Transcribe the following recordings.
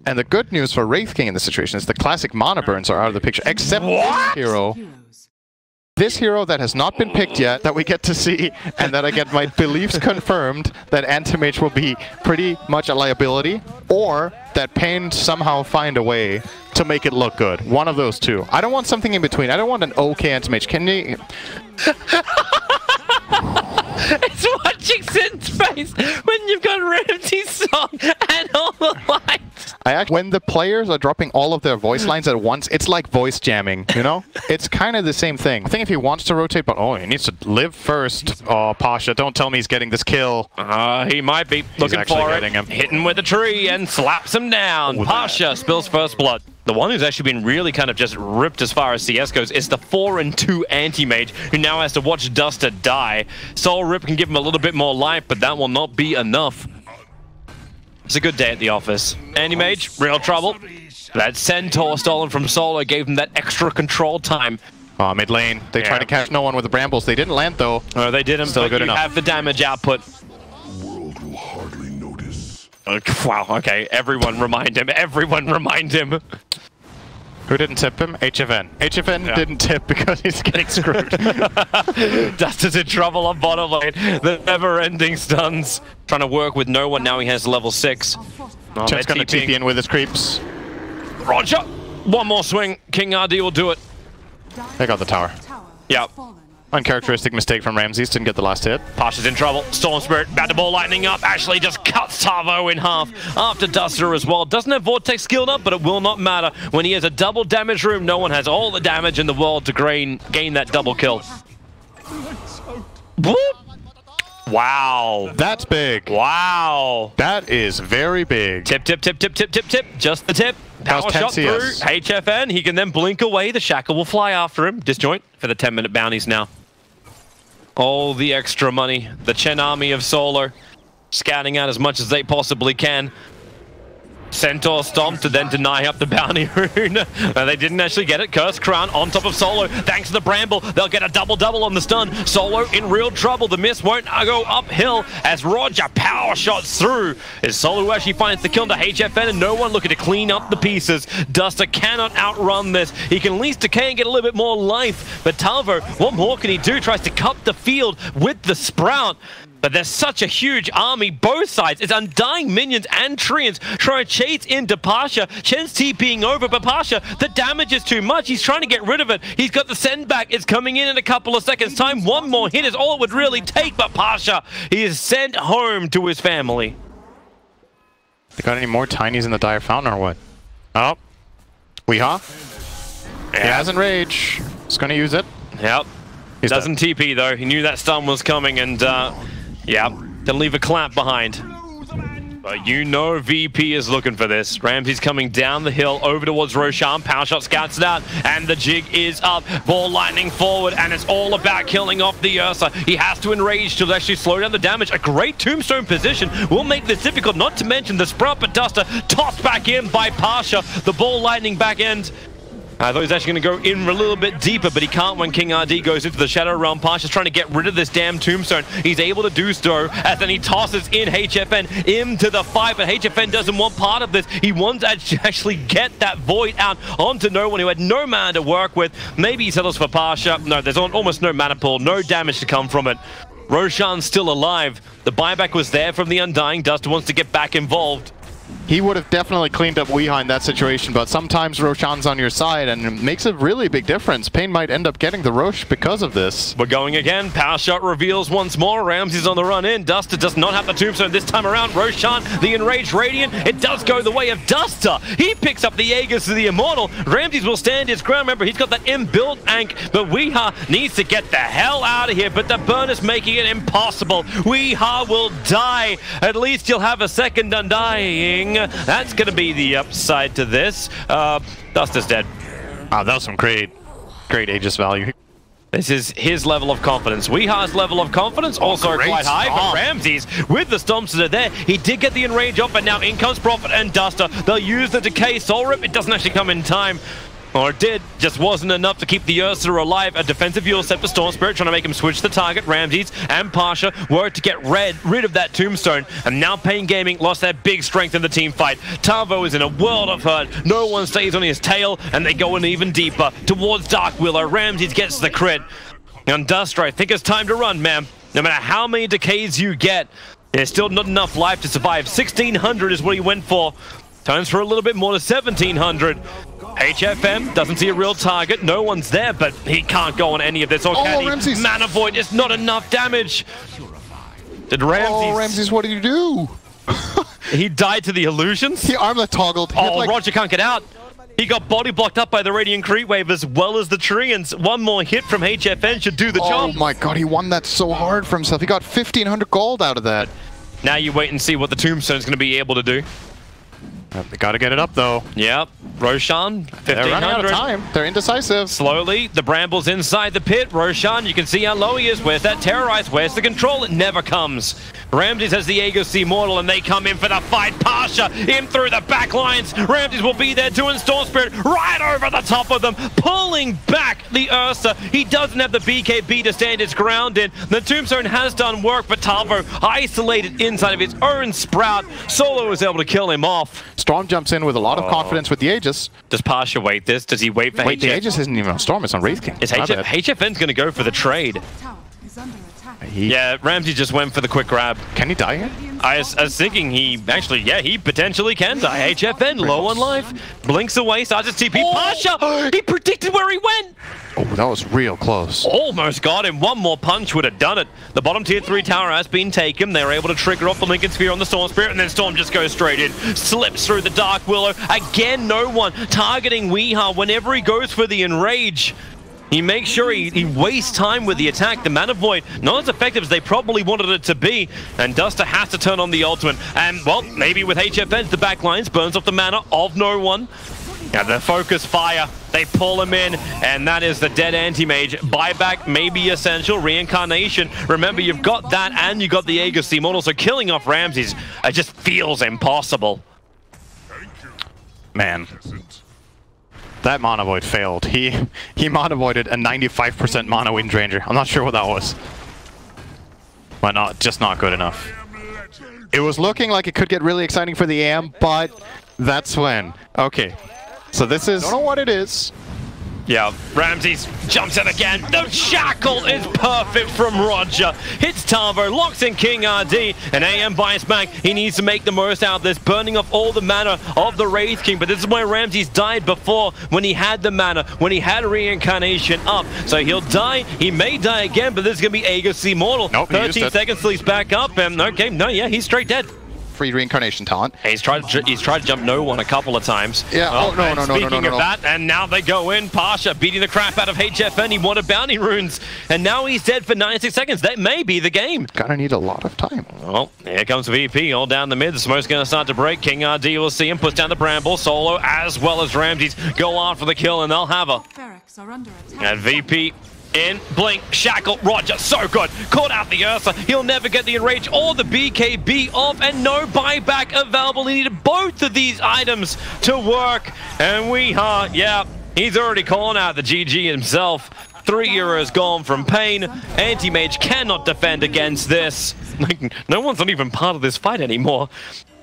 And the good news for Wraith King in this situation is the classic mana burns are out of the picture, except this hero. This hero that has not been picked yet, that we get to see, and that I get my beliefs confirmed that Anti-Mage will be pretty much a liability, or that Pain somehow find a way to make it look good. One of those two. I don't want something in between. I don't want an okay Anti-Mage. Can you... It's watching Sin's face when you've got Ramsey's song and all the lights. When the players are dropping all of their voice lines at once, it's like voice jamming, you know? It's kind of the same thing. I think if he wants to rotate, but he needs to live first. Oh, Pasha, don't tell me he's getting this kill. He might be looking for it. Hitting with a tree and slaps him down. Pasha spills first blood. The one who's actually been really kind of just ripped as far as CS goes is the 4-2 anti-mage, who now has to watch Duster die. Soul Rip can give him a little bit more life, but that will not be enough. It's a good day at the office. Anti-mage, real trouble. That Centaur stolen from Solo gave him that extra control time. Oh, mid lane. They tried to catch no one with the brambles. They didn't land, though. Oh, they didn't, Still but good you enough. have the damage output. World will hardly notice. Wow, okay. Everyone remind him. Everyone remind him. Who didn't tip him? HFN. HFN didn't tip because he's getting screwed. Duster's in trouble on bottom lane. The never-ending stuns. Trying to work with no one. Now he has level 6. Oh, Chet's going to TP in with his creeps. Roger. One more swing. King RD will do it. They got the tower. Yep. Uncharacteristic mistake from Ramses. Didn't get the last hit. Pasha's in trouble. Storm Spirit about to ball lightning up. Ashley just cuts Tavo in half after Duster as well. Doesn't have Vortex skilled up, but it will not matter. When he has a double damage room, no one has all the damage in the world to gain that double kill. Whoop. Wow. That's big. Wow. That is very big. Tip, tip, tip, tip, tip, tip, tip. Just the tip. Power shot through HFN. He can then blink away. The Shackle will fly after him. Disjoint for the 10-minute bounties now. All the extra money. The Chen army of Solo scouting out as much as they possibly can. Centaur Stomp to then deny up the bounty rune. They didn't actually get it. Curse Crown on top of Solo. Thanks to the Bramble, they'll get a double-double on the stun. Solo in real trouble. The miss won't go uphill as Roger power shots through. As Solo actually finds the kill to HFN and no one looking to clean up the pieces. Duster cannot outrun this. He can at least decay and get a little bit more life. But Talvo, what more can he do? Tries to cut the field with the Sprout. But there's such a huge army, both sides. It's Undying Minions and Treants trying to chase into Pasha. Chen's TPing over, but Pasha, the damage is too much. He's trying to get rid of it. He's got the send back. It's coming in a couple of seconds' time. One more hit is all it would really take, but Pasha, he is sent home to his family. They got any more tinies in the Dire Fountain or what? Oh. Weehaw. He has Enrage. He's going to use it. Yep. He doesn't TP though. He knew that stun was coming and yeah, gonna leave a clap behind. But you know VP is looking for this. Ramsey's coming down the hill over towards Roshan. Power shot scouts it out, and the jig is up. Ball lightning forward, and it's all about killing off the Ursa. He has to enrage to actually slow down the damage. A great tombstone position will make this difficult, not to mention the Sprout, but Duster tossed back in by Pasha. The ball lightning back end. I thought he was actually going to go in a little bit deeper, but he can't when King RD goes into the Shadow Realm. Pasha's trying to get rid of this damn tombstone. He's able to do so, as then he tosses in HFN into the fight, but HFN doesn't want part of this. He wants to actually get that Void out onto no one who had no mana to work with. Maybe he settles for Pasha. No, there's almost no mana pool, no damage to come from it. Roshan's still alive. The buyback was there from the Undying. Duster wants to get back involved. He would have definitely cleaned up Weeha in that situation, but sometimes Roshan's on your side and it makes a really big difference. Pain might end up getting the Rosh because of this. We're going again. Power shot reveals once more. Ramsey's on the run in. Duster does not have the tombstone this time around. Roshan, the Enraged Radiant. It does go the way of Duster. He picks up the Aegis to the Immortal. Ramses will stand his ground. Remember, he's got that inbuilt Ank, but Weeha needs to get the hell out of here, but the burn is making it impossible. Weeha will die. At least he'll have a second Undying. That's going to be the upside to this. Duster's dead. Oh, that was some great Aegis value. This is his level of confidence. Weeha's level of confidence also quite high, but Ramses with the stomps that are there, he did get the enrage off, but now in comes Prophet and Duster. They'll use the decay soul rip. It doesn't actually come in time. Or it did, just wasn't enough to keep the Ursa alive. A defensive Eul set for Storm Spirit, trying to make him switch the target. Ramses and Pasha worked to get rid of that tombstone, and now Pain Gaming lost their big strength in the team fight. Tavo is in a world of hurt. No one stays on his tail, and they go in even deeper towards Dark Willow. Ramses gets the crit. And Duster, I think it's time to run, man. No matter how many decays you get, there's still not enough life to survive. 1600 is what he went for. Turns for a little bit more to 1700. HFM doesn't see a real target. No one's there, but he can't go on any of this. Or can he? Ramses. Mana Void is not enough damage. Did Ramses... Oh, Ramses, what did you do? He died to the illusions? He armlet toggled. He Oh, Roger can't get out. He got body blocked up by the Radiant Creep Wave as well as the Treants. One more hit from HFN should do the job. Oh my god, he won that so hard for himself. He got 1,500 gold out of that. Now you wait and see what the Tombstone's going to be able to do. They gotta get it up though. Yep. Roshan, 1,500. They're running out of time. They're indecisive. Slowly, the Bramble's inside the pit. Roshan, you can see how low he is. Where's that Terrorize? Where's the control? It never comes. Ramses has the Aegis Immortal, and they come in for the fight. Pasha in through the back lines. Ramses will be there doing Storm Spirit right over the top of them, pulling back the Ursa. He doesn't have the BKB to stand his ground in. The Tombstone has done work, but Tavo isolated inside of his own Sprout. Solo was able to kill him off. Storm jumps in with a lot of confidence with the Aegis. Does Pasha wait this? Does he wait for Wait, the HF? Aegis isn't even on Storm, it's on Wraith King. HFN's going to go for the trade. Yeah, Ramsey just went for the quick grab. Can he die here? I was thinking he actually, yeah, he potentially can die. HFN, low on life. Blinks away, starts to TP. Pasha! He predicted where he went! Oh, that was real close. Almost got him. One more punch would have done it. The bottom tier 3 tower has been taken. They're able to trigger off the Lincoln Sphere on the Storm Spirit, and then Storm just goes straight in. Slips through the Dark Willow. Again, no one targeting Weeha whenever he goes for the Enrage. He makes sure he wastes time with the attack. The Mana Void, not as effective as they probably wanted it to be. And Duster has to turn on the ultimate. And, well, maybe with HFNs, the backlines burns off the mana of no one. And the focus fire, they pull him in, and that is the dead anti-mage. Buyback may be essential. Reincarnation, remember, you've got that and you got the Aegis Immortal, so killing off Ramses, it just feels impossible. Man. That Mana Void failed. He Mana Voided a 95% Mana Wind Ranger. I'm not sure what that was. But just not good enough. It was looking like it could get really exciting for the AM, but that's when. Okay. So this is... I don't know what it is. Yeah, Ramses jumps in again. The shackle is perfect from Roger. Hits Tavo, locks in King RD, and AM bites back. He needs to make the most out of this, burning off all the mana of the Wraith King. But this is why Ramses died before, when he had the mana, when he had Reincarnation up. So he'll die, he may die again, but this is going to be Aegis Immortal. Nope, 13 seconds till he's back up, and okay, no, yeah, he's straight dead. Free Reincarnation talent. He's tried to jump no one a couple of times. Yeah. Oh, no. Speaking of that, and now they go in. Pasha beating the crap out of HFN. He wanted bounty runes, and now he's dead for 96 seconds. That may be the game. Gonna need a lot of time. Well, here comes VP all down the mid. The smoke's gonna start to break. King RD will see him, puts down the Bramble. Solo as well as Ramses go after the kill, and they'll have her. And VP in, blink, shackle, Roger, so good. Caught out the Ursa. He'll never get the Enrage or the BKB off, and no buyback available. He needed both of these items to work. And Weeha, yeah, he's already calling out the GG himself. 3 heroes gone from Pain. Anti-Mage cannot defend against this. Like, no one's not even part of this fight anymore.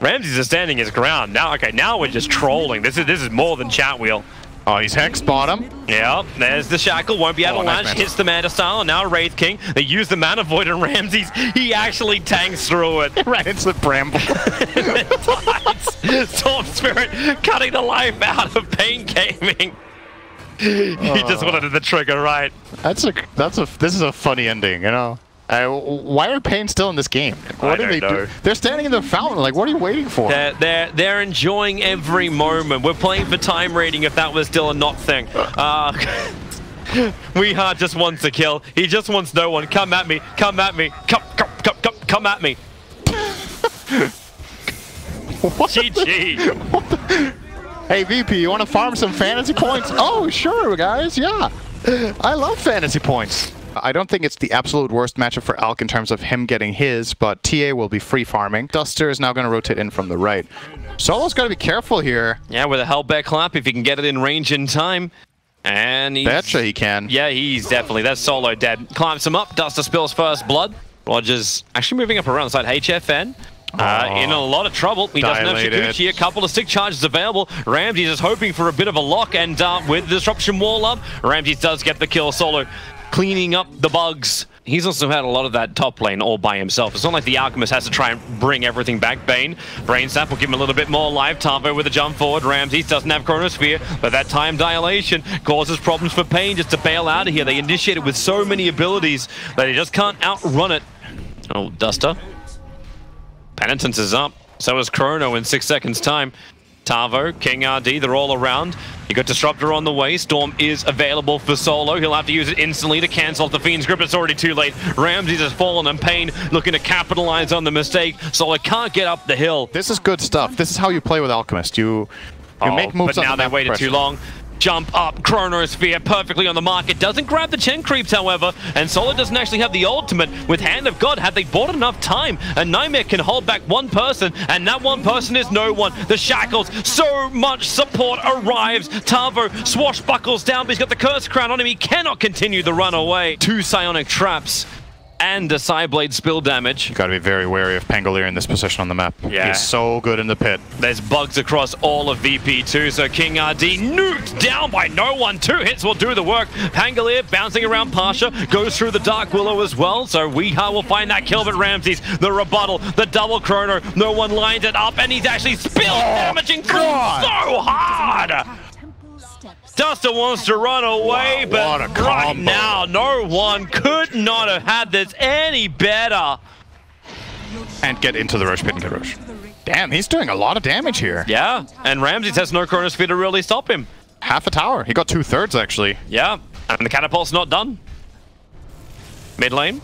Ramses is standing his ground. Now, okay, now we're just trolling. This is more than chat wheel. Oh, he's Hex bottom. Yeah, there's the shackle. Won't be able to launch. Hits the Manta Style. And now Wraith King. They use the Mana Void on Ramses. He actually tanks through it. Right into the Bramble. Storm Spirit cutting the life out of Pain Gaming. He just wanted the trigger right. This is a funny ending, you know. Why are Pain still in this game? What do they do? They're standing in the fountain. Like, what are you waiting for? They're enjoying every moment. We're playing for time rating if that was still a not thing. Weeha just wants to kill. He just wants no one. Come at me. Come at me. Come at me. GG. Hey, VP, you want to farm some fantasy points? Oh, sure, guys. Yeah. I love fantasy points. I don't think it's the absolute worst matchup for Alk in terms of him getting his, but TA will be free farming. Duster is now going to rotate in from the right. Solo's got to be careful here. Yeah, with a hellbear clap, if he can get it in range in time. And he's... Betcha he can. Yeah, he's definitely... That's Solo dead. Climbs him up. Duster spills first blood. Roger's actually moving up around the side. HFN. In a lot of trouble. He doesn't have Shikuchi. A couple of stick charges available. Ramsey is hoping for a bit of a lock, and with the disruption wall up, Ramsey does get the kill. Solo cleaning up the bugs. He's also had a lot of that top lane all by himself. It's not like the Alchemist has to try and bring everything back. Bane, Brain Snap will give him a little bit more life. Tavo with a jump forward. Ramsey doesn't have Chronosphere, but that time dilation causes problems for Pain just to bail out of here. They initiated with so many abilities that he just can't outrun it. Oh, Duster. Penitence is up. So is Chrono in 6 seconds' time. Tavo, King RD, they're all around. You got Disruptor on the way. Storm is available for Solo. He'll have to use it instantly to cancel off the Fiend's grip. It's already too late. Ramsey has fallen, and Pain looking to capitalize on the mistake. Solo can't get up the hill. This is good stuff. This is how you play with Alchemist. You make moves but now they waited too long. Jump up, Chronosphere perfectly on the mark. It doesn't grab the Chen creeps, however, and Solo doesn't actually have the ultimate. With Hand of God, had they bought enough time, a Nightmare can hold back one person, and that one person is no one. The Shackles, so much support arrives. Tavo swashbuckles down, but he's got the Curse Crown on him. He cannot continue the run away. 2 Psionic Traps and a Psyblade spill damage. You gotta be very wary of Pangolier in this position on the map. Yeah. He's so good in the pit. There's bugs across all of VP too, so King RD nuked down by no one. 2 hits will do the work. Pangolier bouncing around Pasha, goes through the Dark Willow as well, so Weeha will find that kill, but Ramsey's the rebuttal, the double Chrono, no one lines it up, and he's actually spilled, damaging through so hard! Duster wants to run away, but right now, no one could not have had this any better. And get into the Roche pit and get Roche. Damn, he's doing a lot of damage here. Yeah, and Ramsey has no Chronosphere to really stop him. Half a tower. He got 2/3 actually. Yeah, and the catapult's not done. Mid lane.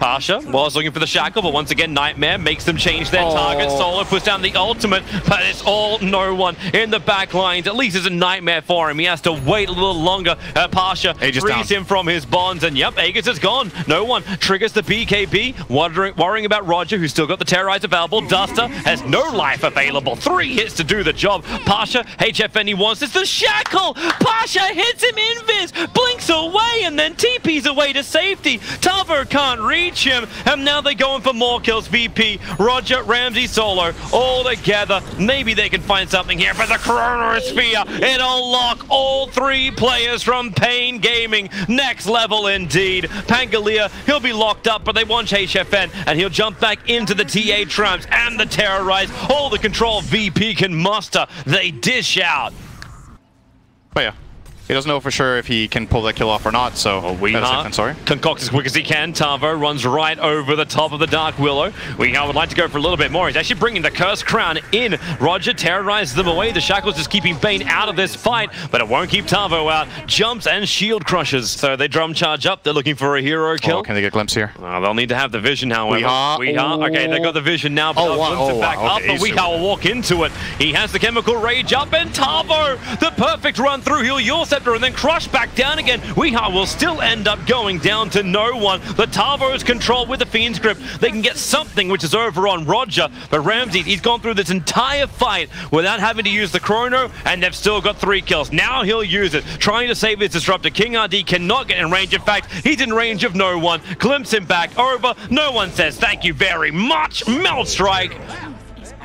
Pasha was looking for the shackle, but once again, Nightmare makes them change their target. Solo puts down the ultimate, but it's all no one in the back lines. At least it's a nightmare for him. He has to wait a little longer. Pasha frees him from his bonds, and yep, Aegis is gone. No one triggers the BKB, worrying about Roger, who's still got the Terrorize available. Duster has no life available. 3 hits to do the job. Pasha, HFN he wants. It's the shackle! Pasha hits him invis, blinks away, and then TP's away to safety. Tavo can't reach him, and now they're going for more kills. VP, Roger, Ramsey, Solo, all together. Maybe they can find something here, but the Chronosphere, it'll lock all 3 players from Pain Gaming. Next level indeed. Pangolier, he'll be locked up, but they want HFN, and he'll jump back into the TA Tramps and the Terrorize. All the control VP can muster. They dish out. But yeah. He doesn't know for sure if he can pull that kill off or not, so sorry. Concocts as quick as he can. Tavo runs right over the top of the Dark Willow. Weeha would like to go for a little bit more. He's actually bringing the Curse Crown in. Roger terrorizes them away. The Shackles just keeping Bane out of this fight, but it won't keep Tavo out. Jumps and shield crushes. So they drum charge up. They're looking for a hero kill. Can they get a glimpse here? They'll need to have the vision, however. Weeha. Okay, they got the vision now, but they'll glimpse it back up, but Weeha will walk into it. He has the Chemical Rage up, and Tavo, the perfect run through. He'll Your Scepter and then crush back down again. Weeha will still end up going down to no one. The Tavo's control with the Fiend's grip. They can get something which is over on Roger, but Ramsey, he's gone through this entire fight without having to use the Chrono, and they've still got 3 kills. Now he'll use it, trying to save his Disruptor. King RD cannot get in range. In fact, he's in range of no one. Glimpse him back over. No one says thank you very much. Melt Strike.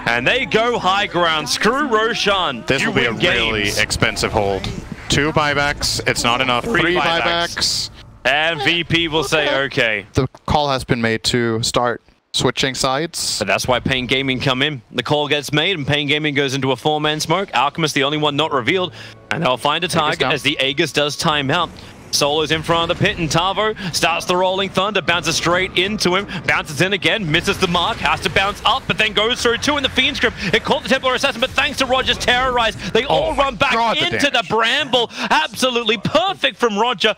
And they go high ground. Screw Roshan. This will be a really expensive hold. 2 buybacks, it's not enough. 3 buybacks. And VP will say, okay. The call has been made to start switching sides. But that's why Pain Gaming come in. The call gets made, and Pain Gaming goes into a 4-man smoke. Alchemist, the only one not revealed, and they'll find a target as the Aegis does time out. Solo's in front of the pit, and Tavo starts the Rolling Thunder, bounces straight into him, bounces in again, misses the mark, has to bounce up, but then goes through 2 in the Fiend's grip. It caught the Templar Assassin, but thanks to Roger's Terrorize, they all run back into the Bramble. Absolutely perfect from Roger.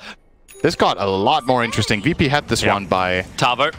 This got a lot more interesting. VP had this one by Tavo.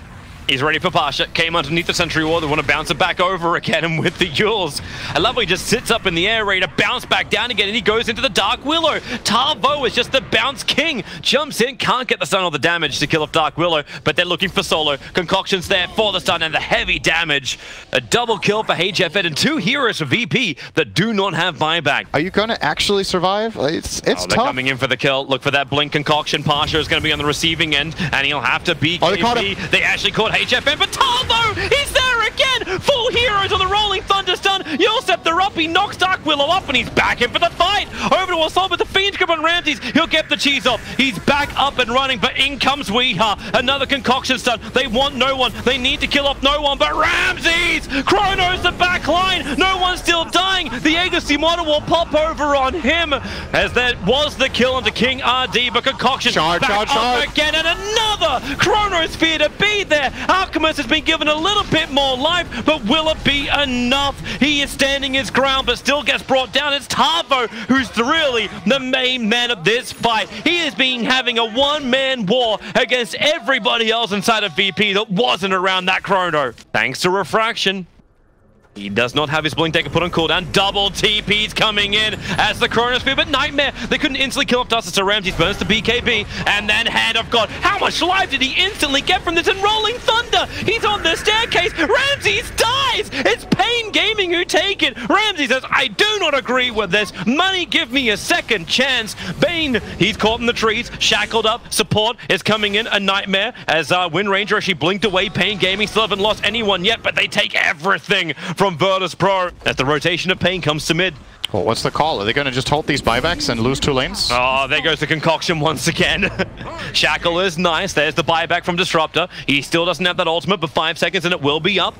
He's ready for Pasha. Came underneath the Sentry Wall. They want to bounce it back over again, and with the Yules. I love how he just sits up in the air, ready to bounce back down again, and he goes into the Dark Willow. Tavo is just the bounce king. Jumps in, can't get the stun or the damage to kill off Dark Willow, but they're looking for Solo. Concoction's there for the stun and the heavy damage. A double kill for HFN and 2 heroes for VP that do not have buyback. Are you going to actually survive? It's tough. They're coming in for the kill. Look for that blink Concoction. Pasha is going to be on the receiving end, and he'll have to beat KP. They actually caught HFN, but Tavo, he's there again! Full heroes on the rolling thunder stun. Yulscepter up, he knocks Dark Willow up, and he's back in for the fight. Over to Assault with the Fiend's Grip on Ramses. He'll get the cheese off. He's back up and running, but in comes Weeha. Another Concoction stun. They want no one. They need to kill off no one, but Ramses! Chronos the back line. No one's still dying. The Agassi model will pop over on him, as that was the kill onto King RD, but Concoction back up again, and another Chronosphere to be there. Alchemist has been given a little bit more life, but will it be enough? He is standing his ground, but still gets brought down. It's Tavo who's really the main man of this fight. He has been having a one-man war against everybody else inside of VP that wasn't around that Chrono. Thanks to Refraction, he does not have his blink deck put on cooldown. Double TP's coming in as the Chronosphere, but Nightmare, they couldn't instantly kill off Dustin, so Ramses burns to BKB, and then Hand of God. How much life did he instantly get from this? And Rolling Thunder, he's on the staircase. Ramses dies! It's Pain Gaming who take it. Ramses says, I do not agree with this. Money, give me a second chance. Bane, he's caught in the trees, shackled up. Support is coming in, a Nightmare, as Wind Ranger actually blinked away. Pain Gaming still haven't lost anyone yet, but they take everything from Virtus Pro as the rotation of Pain comes to mid. Well, what's the call? Are they going to just hold these buybacks and lose 2 lanes? Oh, there goes the Concoction once again. Shackle is nice. There's the buyback from Disruptor. He still doesn't have that ultimate, but 5 seconds and it will be up.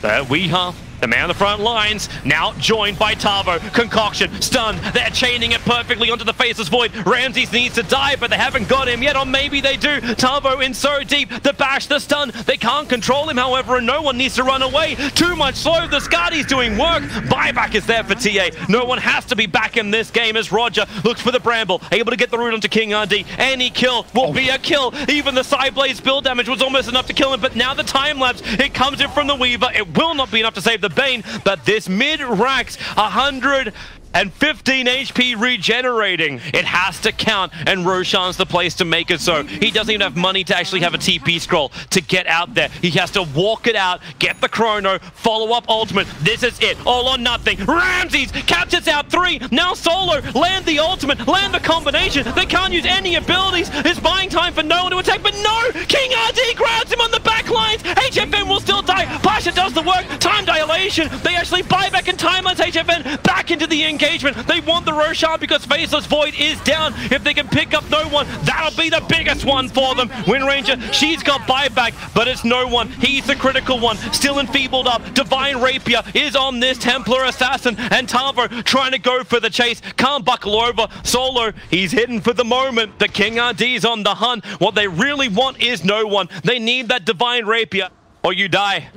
Weeha, the man on the front lines, now joined by Tavo. Concoction, stunned. They're chaining it perfectly onto the Faceless Void. Ramses needs to die, but they haven't got him yet, or maybe they do. Tavo in so deep. The bash, the stun. They can't control him, however, and no one needs to run away. Too much slow. The Skadi's doing work. Buyback is there for TA. No one has to be back in this game as Roger looks for the Bramble, able to get the root onto King RD. Any kill will be a kill. Even the Sideblade's spill damage was almost enough to kill him, but now the time lapse, it comes in from the Weaver. It will not be enough to save the Bane, but this mid racks 115 HP regenerating. It has to count, and Roshan's the place to make it so. He doesn't even have money to actually have a TP scroll to get out there. He has to walk it out, get the Chrono, follow up ultimate. This is it, all or nothing. Ramses captures out 3. Now Solo, land the ultimate, land the combination. They can't use any abilities. It's buying time for no one to attack, but no! King RD grabs him on the back lines. HFN will still die. Pasha does the work. Time dilation. They actually buy back and timelines HFN back into the engagement. They want the Roshan because Faceless Void is down. If they can pick up no one, that'll be the biggest one for them. Wind Ranger, she's got buyback, but it's no one. He's the critical one. Still enfeebled up. Divine Rapier is on this Templar Assassin, and Tavo trying to go for the chase. Can't buckle over. Solo, he's hidden for the moment. The King RD's on the hunt. What they really want is no one. They need that Divine Rapier, or you die.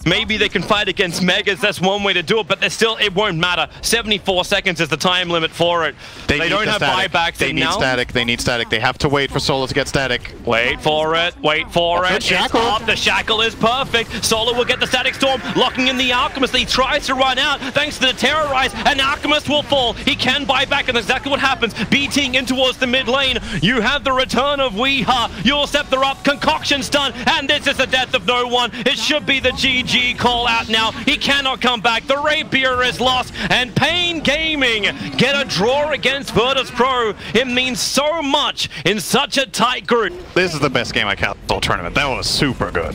Maybe they can fight against Megas, that's one way to do it, but they're still, it won't matter. 74 seconds is the time limit for it. They don't have buybacks. They need static, they need static. They have to wait for Solo to get static. Wait for it, wait for it. Shackle. It's up, the Shackle is perfect. Solo will get the Static Storm, locking in the Alchemist. He tries to run out, thanks to the Terrorize, and Alchemist will fall. He can buy back, and that's exactly what happens. Beating in towards the mid lane. You have the return of Weeha. Yulscepter up, Concoction stun, and this is the death of no one. It should be the GG call out now. He cannot come back. The Rapier is lost, and Pain Gaming get a draw against Virtus Pro. It means so much in such a tight group. This is the best game I caught all tournament. That was super good.